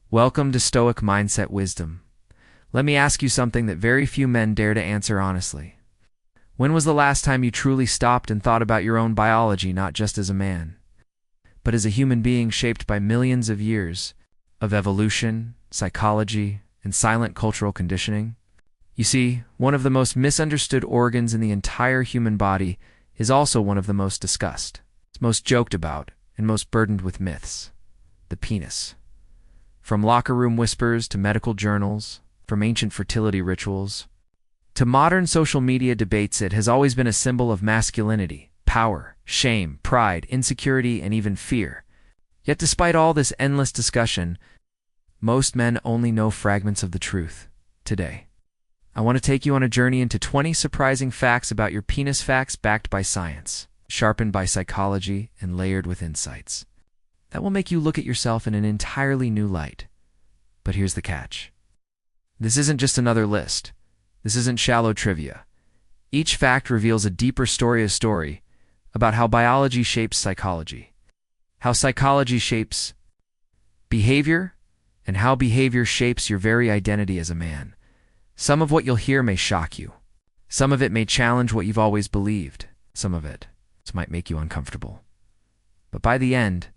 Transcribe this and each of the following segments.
Welcome to Stoic Mindset Wisdom. Let me ask you something that very few men dare to answer honestly. When was the last time you truly stopped and thought about your own biology, not just as a man, but as a human being shaped by millions of years of evolution, psychology, and silent cultural conditioning? You see, one of the most misunderstood organs in the entire human body is also one of the most discussed, most joked about, and most burdened with myths: the penis. From locker room whispers to medical journals, from ancient fertility rituals to modern social media debates, it has always been a symbol of masculinity, power, shame, pride, insecurity, and even fear. Yet despite all this endless discussion, most men only know fragments of the truth. Today, I want to take you on a journey into 20 surprising facts about your penis, facts backed by science, sharpened by psychology, and layered with insights that will make you look at yourself in an entirely new light. But here's the catch. This isn't just another list. This isn't shallow trivia. Each fact reveals a deeper story about how biology shapes psychology, how psychology shapes behavior, and how behavior shapes your very identity as a man. Some of what you'll hear may shock you. Some of it may challenge what you've always believed. Some of it might make you uncomfortable. But by the end,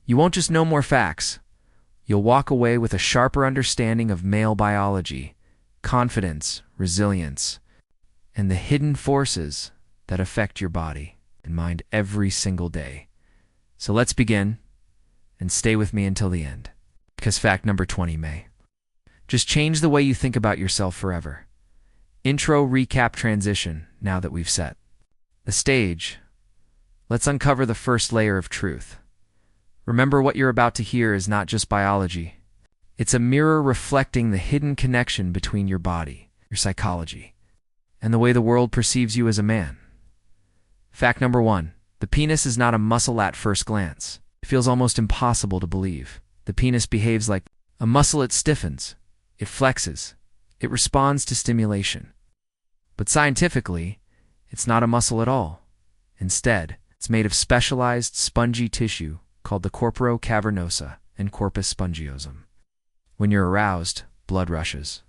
you won't just know more facts. You'll walk away with a sharper understanding of male biology, confidence, resilience, and the hidden forces that affect your body and mind every single day. So let's begin, and stay with me until the end, because fact number 20 may just change the way you think about yourself forever. Intro, recap, transition. Now that we've set the stage, let's uncover the first layer of truth. Remember, what you're about to hear is not just biology. It's a mirror reflecting the hidden connection between your body, your psychology, and the way the world perceives you as a man. Fact number 1. The penis is not a muscle at first glance. It feels almost impossible to believe. The penis behaves like a muscle. It stiffens, it flexes, it responds to stimulation. But scientifically, it's not a muscle at all. Instead, it's made of specialized spongy tissue called the corpora cavernosa and corpus spongiosum. When you're aroused, blood rushes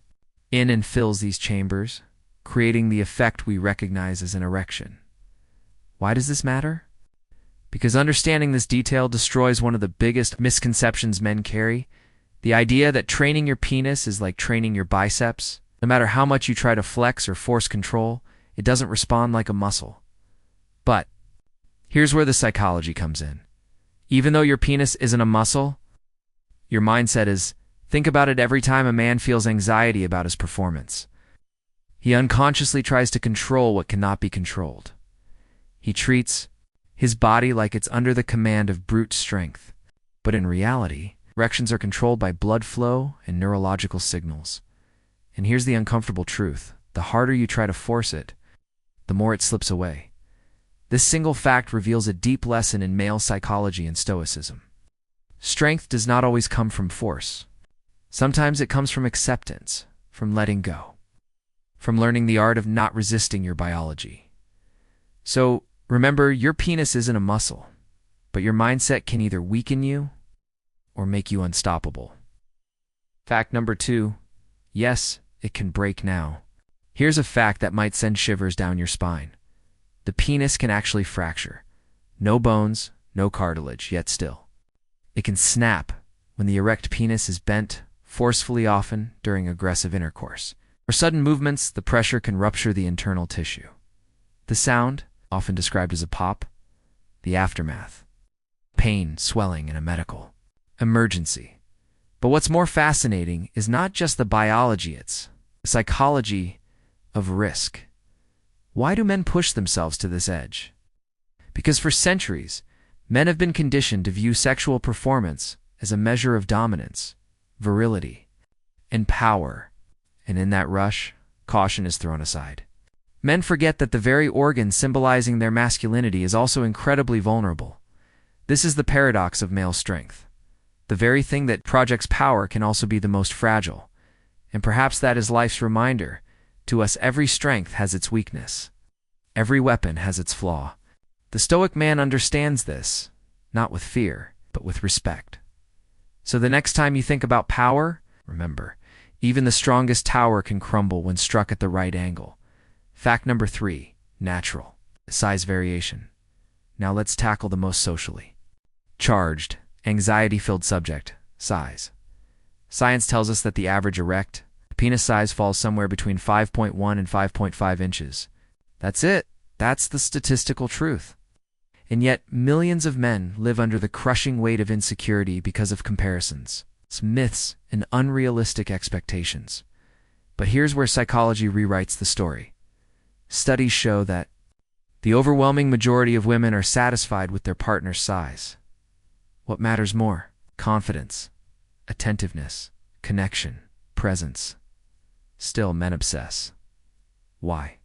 in and fills these chambers, creating the effect we recognize as an erection. Why does this matter? Because understanding this detail destroys one of the biggest misconceptions men carry: the idea that training your penis is like training your biceps. No matter how much you try to flex or force control, it doesn't respond like a muscle. But here's where the psychology comes in. Even though your penis isn't a muscle, your mindset is. Think about it. Every time a man feels anxiety about his performance, he unconsciously tries to control what cannot be controlled. He treats his body like it's under the command of brute strength. But in reality, erections are controlled by blood flow and neurological signals. And here's the uncomfortable truth: the harder you try to force it, the more it slips away. This single fact reveals a deep lesson in male psychology and stoicism. Strength does not always come from force. Sometimes it comes from acceptance, from letting go, from learning the art of not resisting your biology. So remember, your penis isn't a muscle, but your mindset can either weaken you or make you unstoppable. Fact number 2. Yes, it can break now. Here's a fact that might send shivers down your spine. The penis can actually fracture. No bones, no cartilage, yet still. It can snap when the erect penis is bent forcefully, often during aggressive intercourse. Or sudden movements, the pressure can rupture the internal tissue. The sound, often described as a pop, the aftermath: pain, swelling, and a medical emergency. But what's more fascinating is not just the biology, it's the psychology of risk. Why do men push themselves to this edge? Because for centuries, men have been conditioned to view sexual performance as a measure of dominance, virility, and power. And in that rush, caution is thrown aside. Men forget that the very organ symbolizing their masculinity is also incredibly vulnerable. This is the paradox of male strength. The very thing that projects power can also be the most fragile. And perhaps that is life's reminder to us: every strength has its weakness. Every weapon has its flaw. The Stoic man understands this, not with fear, but with respect. So the next time you think about power, remember, even the strongest tower can crumble when struck at the right angle. Fact number 3, natural, size variation. Now let's tackle the most socially charged, anxiety-filled subject, size. Science tells us that the average erect penis size falls somewhere between 5.1 and 5.5 inches. That's it. That's the statistical truth. And yet, millions of men live under the crushing weight of insecurity because of comparisons, myths, and unrealistic expectations. But here's where psychology rewrites the story. Studies show that the overwhelming majority of women are satisfied with their partner's size. What matters more? Confidence, attentiveness, connection, presence. Still, men obsess. Why?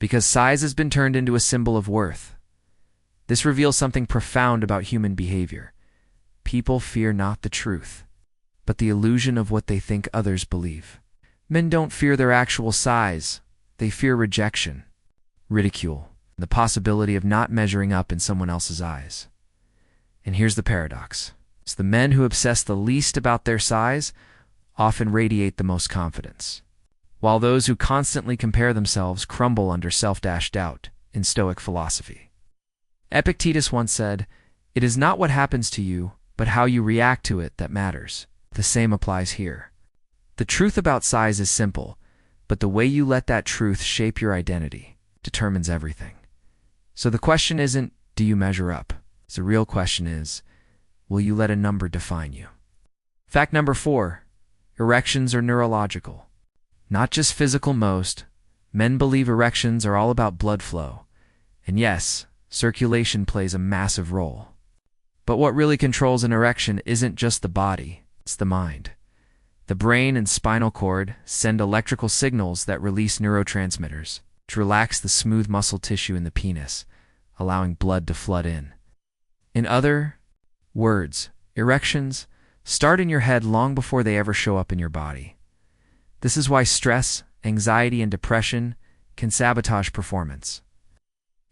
Because size has been turned into a symbol of worth. This reveals something profound about human behavior. People fear not the truth, but the illusion of what they think others believe. Men don't fear their actual size. They fear rejection, ridicule, and the possibility of not measuring up in someone else's eyes. And here's the paradox. It's the men who obsess the least about their size often radiate the most confidence, while those who constantly compare themselves crumble under self-doubt in Stoic philosophy. Epictetus once said, "It is not what happens to you, but how you react to it that matters." The same applies here. The truth about size is simple, but the way you let that truth shape your identity determines everything. So the question isn't, do you measure up? The real question is, will you let a number define you? Fact number 4, erections are neurological. Not just physical. Most men believe erections are all about blood flow. And yes, circulation plays a massive role. But what really controls an erection isn't just the body, it's the mind. The brain and spinal cord send electrical signals that release neurotransmitters to relax the smooth muscle tissue in the penis, allowing blood to flood in. In other words, erections start in your head long before they ever show up in your body. This is why stress, anxiety, and depression can sabotage performance.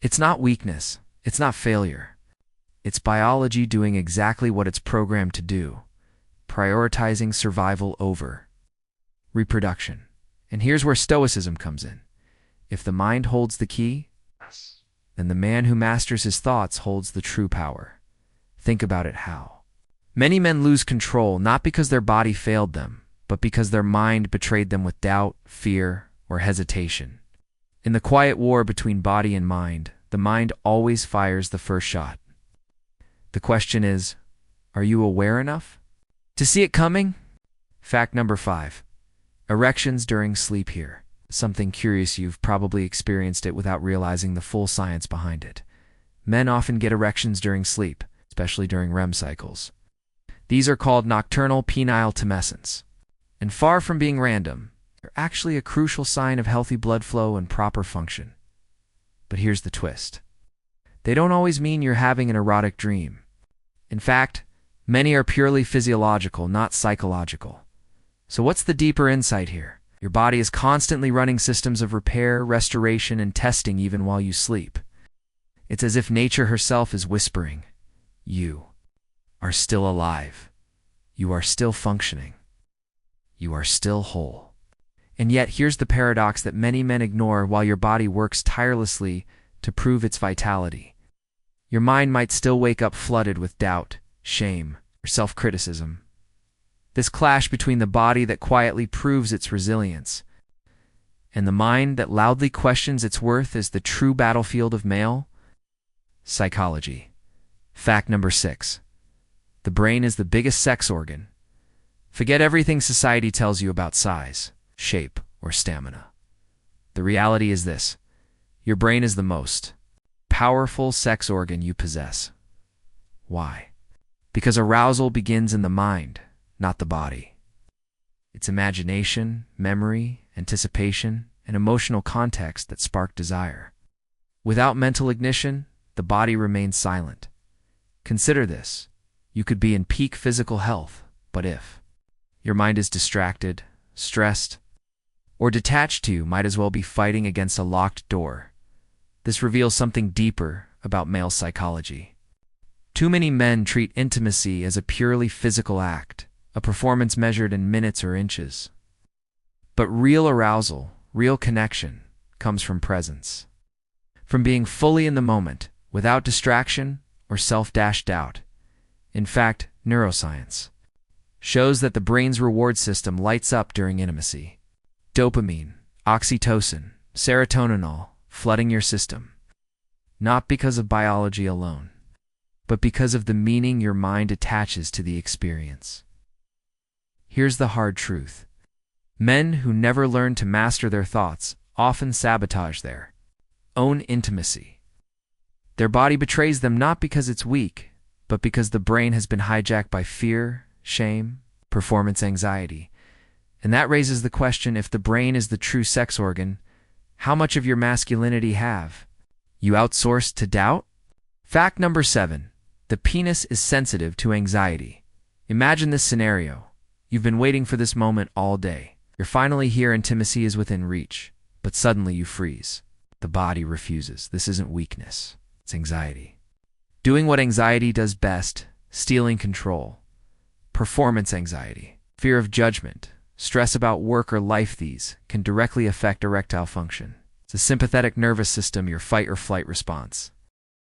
It's not weakness, it's not failure. It's biology doing exactly what it's programmed to do, prioritizing survival over reproduction. And here's where Stoicism comes in. If the mind holds the key, then the man who masters his thoughts holds the true power. Think about it how. Many men lose control not because their body failed them, but because their mind betrayed them with doubt, fear, or hesitation. In the quiet war between body and mind, the mind always fires the first shot. The question is, are you aware enough to see it coming? Fact number 5, erections during sleep here. Something curious, you've probably experienced it without realizing the full science behind it. Men often get erections during sleep, especially during REM cycles. These are called nocturnal penile tumescence. And far from being random, they're actually a crucial sign of healthy blood flow and proper function. But here's the twist. They don't always mean you're having an erotic dream. In fact, many are purely physiological, not psychological. So what's the deeper insight here? Your body is constantly running systems of repair, restoration, and testing even while you sleep. It's as if nature herself is whispering, you are still alive. You are still functioning. You are still whole. And yet, here's the paradox that many men ignore while your body works tirelessly to prove its vitality. Your mind might still wake up flooded with doubt, shame, or self-criticism. This clash between the body that quietly proves its resilience and the mind that loudly questions its worth is the true battlefield of male psychology. Fact number 6. The brain is the biggest sex organ. Forget everything society tells you about size, shape, or stamina. The reality is this: your brain is the most powerful sex organ you possess. Why? Because arousal begins in the mind, not the body. It's imagination, memory, anticipation, and emotional context that spark desire. Without mental ignition, the body remains silent. Consider this. You could be in peak physical health, but if your mind is distracted, stressed, or detached, you might as well be fighting against a locked door. This reveals something deeper about male psychology. Too many men treat intimacy as a purely physical act, a performance measured in minutes or inches. But real arousal, real connection, comes from presence. From being fully in the moment, without distraction or self-doubt. In fact, neuroscience shows that the brain's reward system lights up during intimacy. Dopamine, oxytocin, serotonin flooding your system. Not because of biology alone, but because of the meaning your mind attaches to the experience. Here's the hard truth. Men who never learn to master their thoughts often sabotage their own intimacy. Their body betrays them not because it's weak, but because the brain has been hijacked by fear, shame, performance anxiety. And that raises the question, if the brain is the true sex organ, how much of your masculinity have you outsourced to doubt? Fact number 7. The penis is sensitive to anxiety. Imagine this scenario. You've been waiting for this moment all day. You're finally here, intimacy is within reach, but suddenly you freeze. The body refuses. This isn't weakness, it's anxiety. Doing what anxiety does best, stealing control. Performance anxiety, fear of judgment, stress about work or life. These can directly affect erectile function. It's a sympathetic nervous system, your fight or flight response.